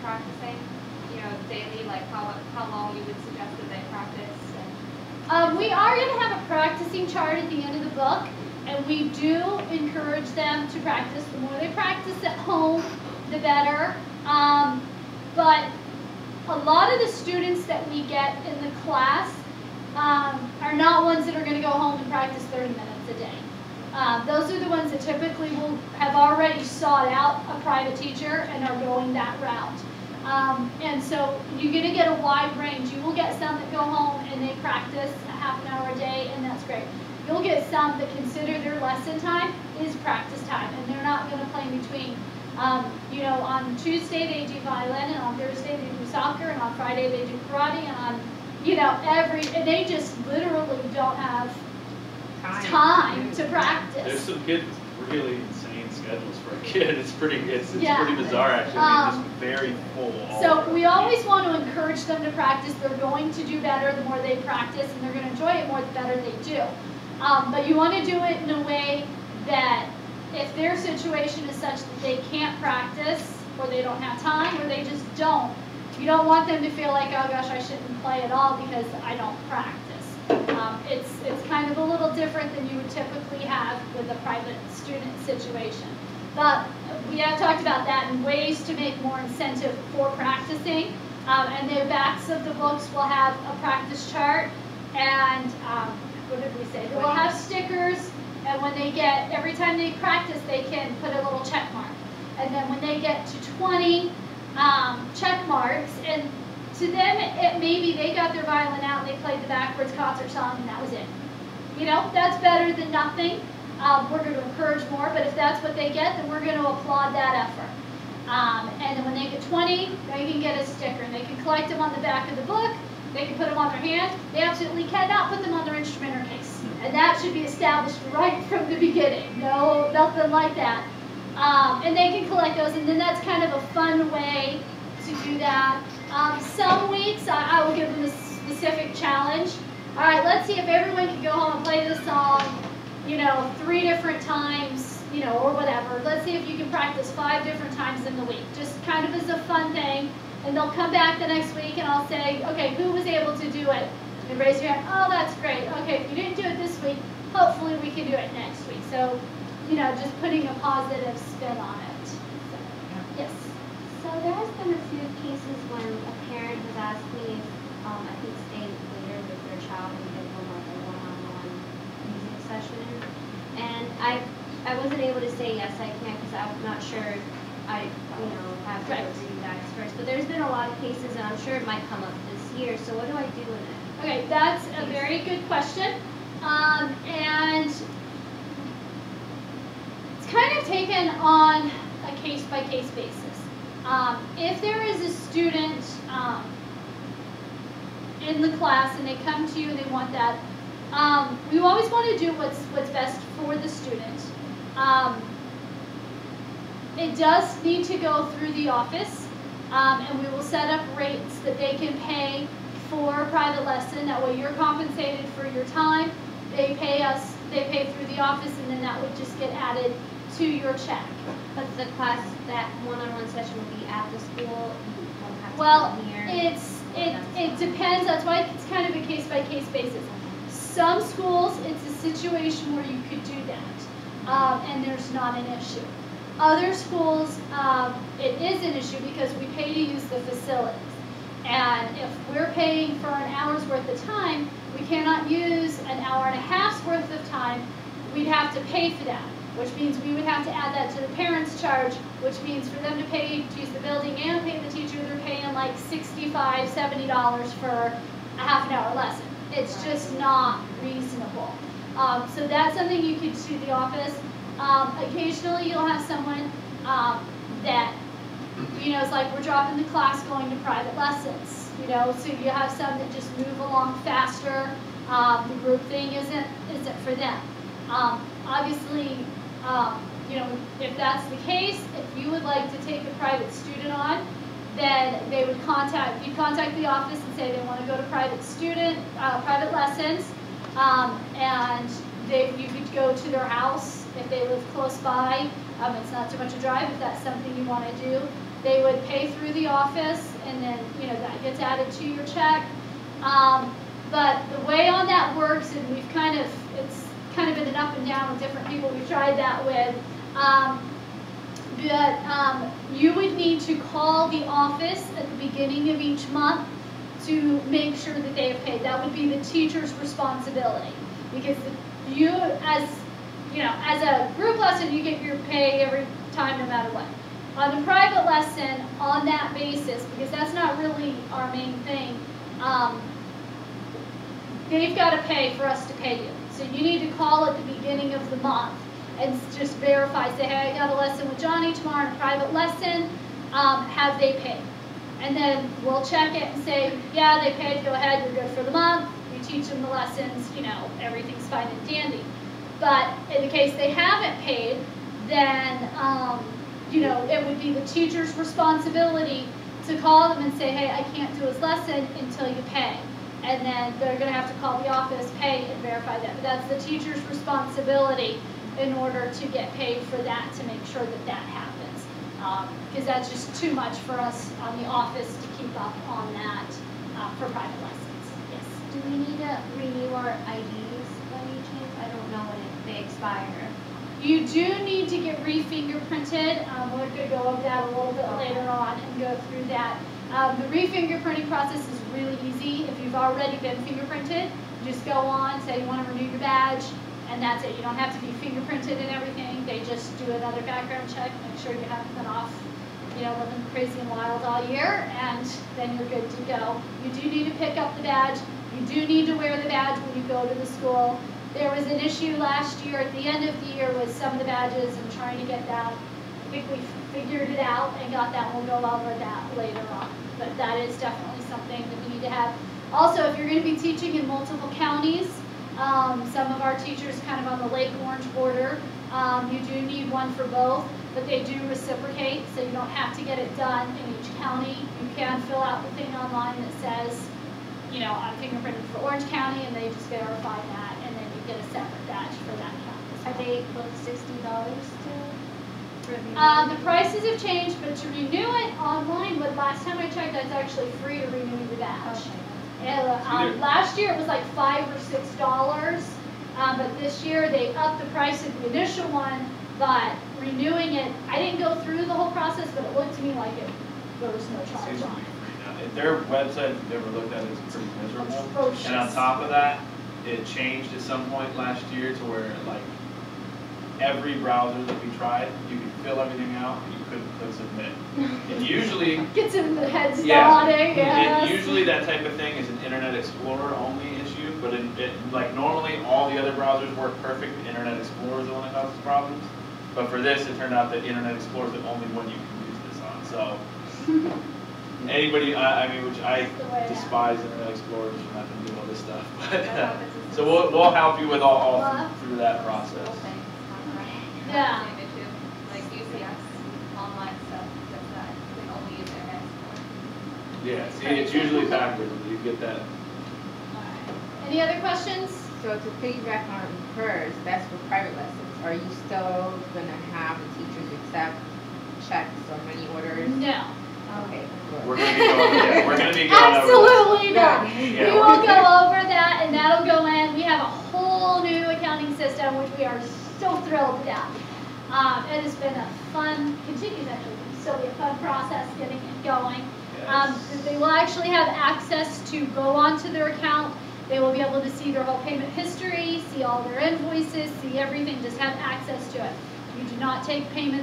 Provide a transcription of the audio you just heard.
practicing, you know, daily, like how long you would suggest that they practice? We are going to have a practicing chart at the end of the book, and we do encourage them to practice. The more they practice at home, the better. But a lot of the students that we get in the class are not ones that are going to go home and practice 30 minutes a day. Those are the ones that typically will have already sought out a private teacher and are going that route. And so you're going to get a wide range. You will get some that go home and they practice a half an hour a day, and that's great. You'll get some that consider their lesson time is practice time, and they're not going to play in between. You know, on Tuesday they do violin, and on Thursday they do soccer, and on Friday they do karate, and on, you know, and they just literally don't have time to practice. There's some kids with really insane schedules for a kid. It's pretty Yeah. pretty bizarre actually. I mean, just very full. So we always want to encourage them to practice. They're going to do better the more they practice, and they're going to enjoy it more the better they do. But you want to do it in a way that if their situation is such that they can't practice, or they don't have time, or they just don't, you don't want them to feel like, oh gosh, I shouldn't play at all because I don't practice. It's kind of a little different than you would typically have with a private student situation. But we have talked about that and ways to make more incentive for practicing. And the backs of the books will have a practice chart, and what did we say? They will have stickers, and when they get, every time they practice, they can put a little check mark. And then when they get to 20 check marks, and to them, it maybe they got their violin out and they played the backwards concert song and that was it. You know, that's better than nothing. We're going to encourage more, but if that's what they get, then we're going to applaud that effort. And then when they get 20, they can get a sticker, and they can collect them on the back of the book. They can put them on their hand. They absolutely cannot put them on their instrument or case. And that should be established right from the beginning. No, nothing like that. And they can collect those, and then that's kind of a fun way to do that. Some weeks I will give them a specific challenge. All right, let's see if everyone can go home and play this song, you know, 3 different times, you know, or whatever. Let's see if you can practice 5 different times in the week, just kind of as a fun thing. And they'll come back the next week and I'll say, okay, who was able to do it? And raise your hand. Oh, that's great. Okay, if you didn't do it this week, hopefully we can do it next week. So, you know, just putting a positive spin on it. So, yes. So there has been a few cases when a parent has asked me if I could stay later with their child and give them like a one-on-one music session. And I wasn't able to say yes, I can, because I'm not sure if I, you know, have to go through you guys first. But there's been a lot of cases, and I'm sure it might come up this year. So what do I do in it? Okay, that's a very good question. And it's kind of taken on a case-by-case basis. If there is a student in the class and they come to you and they want that, we always want to do what's best for the student. It does need to go through the office, and we will set up rates that they can pay for a private lesson. That way you're compensated for your time. They pay through the office, and then that would just get added to your check. But the class, that one-on-one session will be at the school? Well, it depends. That's why it's kind of a case-by-case basis. Some schools, it's a situation where you could do that, and there's not an issue. Other schools, it is an issue because we pay to use the facilities. And if we're paying for an hour's worth of time, we cannot use an hour and a half's worth of time. We'd have to pay for that, which means we would have to add that to the parents' charge, which means for them to pay to use the building and pay the teacher, they're paying like $65, $70 for a half an hour lesson. It's just not reasonable. So that's something you could do the office. Occasionally you'll have someone that, you know, it's like we're dropping the class going to private lessons, you know, so you have some that just move along faster. The group thing isn't for them. Obviously, you know, if that's the case, if you would like to take a private student on, then they would contact the office and say they want to go to private lessons, and you could go to their house if they live close by. It's not too much a drive if that's something you want to do. they would pay through the office, and then, you know, that gets added to your check. But the way on that works, and it's kind of been an up and down with different people we've tried that with, you would need to call the office at the beginning of each month to make sure that they have paid. That would be the teacher's responsibility, because you, as a group lesson, you get your pay every time, no matter what. On a private lesson, on that basis, because that's not really our main thing, they've got to pay for us to pay you. So you need to call at the beginning of the month and just verify, say, hey, I got a lesson with Johnny tomorrow, a private lesson, have they paid? And then we'll check it and say, yeah, they paid, go ahead, you're good for the month. We teach them the lessons, you know, everything's fine and dandy. But in the case they haven't paid, then, you know, it would be the teacher's responsibility to call them and say, hey, I can't do his lesson until you pay. And then they're going to have to call the office, pay, and verify that. But that's the teacher's responsibility in order to get paid for that, to make sure that that happens. Because that's just too much for us on the office to keep up on that for private lessons. Yes. Do we need to renew our IDs by any chance? I don't know when they expire. You do need to get re-fingerprinted. We're going to go over that a little bit later on and go through that. The re-fingerprinting process is really easy. If you've already been fingerprinted, you just go on, say you want to renew your badge, and that's it. You don't have to be fingerprinted and everything. They just do another background check, make sure you haven't been off, you know, living crazy and wild all year, and then you're good to go. You do need to pick up the badge. You do need to wear the badge when you go to the school. There was an issue last year at the end of the year with some of the badges and trying to get that. I think we figured it out and got that. We'll go over that later on. But that is definitely something that we need to have. Also, if you're going to be teaching in multiple counties, some of our teachers kind of on the Lake Orange border, you do need one for both, but they do reciprocate, so you don't have to get it done in each county. You can fill out the thing online that says, you know, I'm fingerprinted for Orange County, and they just verify that, and then you get a separate badge for that county. Are they both $60 still? The prices have changed, but to renew it online, but last time I checked, it's actually free to renew your badge. Okay. Last year it was like $5 or $6, but this year they upped the price of the initial one, but renewing it, I didn't go through the whole process, but it looked to me like there was no charge Seems to on be it. free now. If their website, if you've ever looked at it, is pretty miserable. Atrocious. And on top of that, it changed at some point last year to where, like, every browser that we tried, you could fill everything out, but you couldn't click submit. And usually, Gets in the heads yeah, nodding, yes. and usually that type of thing is an Internet Explorer only issue, but like normally all the other browsers work perfect. Internet Explorer is the one that causes problems. But for this, it turned out that Internet Explorer is the only one you can use this on. So anybody, I mean, which I despise Internet Explorer, just for having to do all this stuff. But so we'll help you with all through that process. Yeah. Same issue, like UCS online stuff, does that, you can only use Internet Explorer. Yeah, see, it's usually backwards. You get that. Any other questions? So to piggyback on hers, that's for private lessons. Are you still gonna have the teachers accept checks or money orders? No. Okay. good. We're gonna be going. Yeah, we're gonna be going Absolutely not. Yeah. We Yeah. will go over that, and that'll go in. We have a whole new accounting system, which we are so thrilled to death. It has been a fun, continues actually to still be a fun process getting it going. Yes. They will actually have access to go onto their account. They will be able to see their whole payment history, see all their invoices, see everything, just have access to it. You do not take payments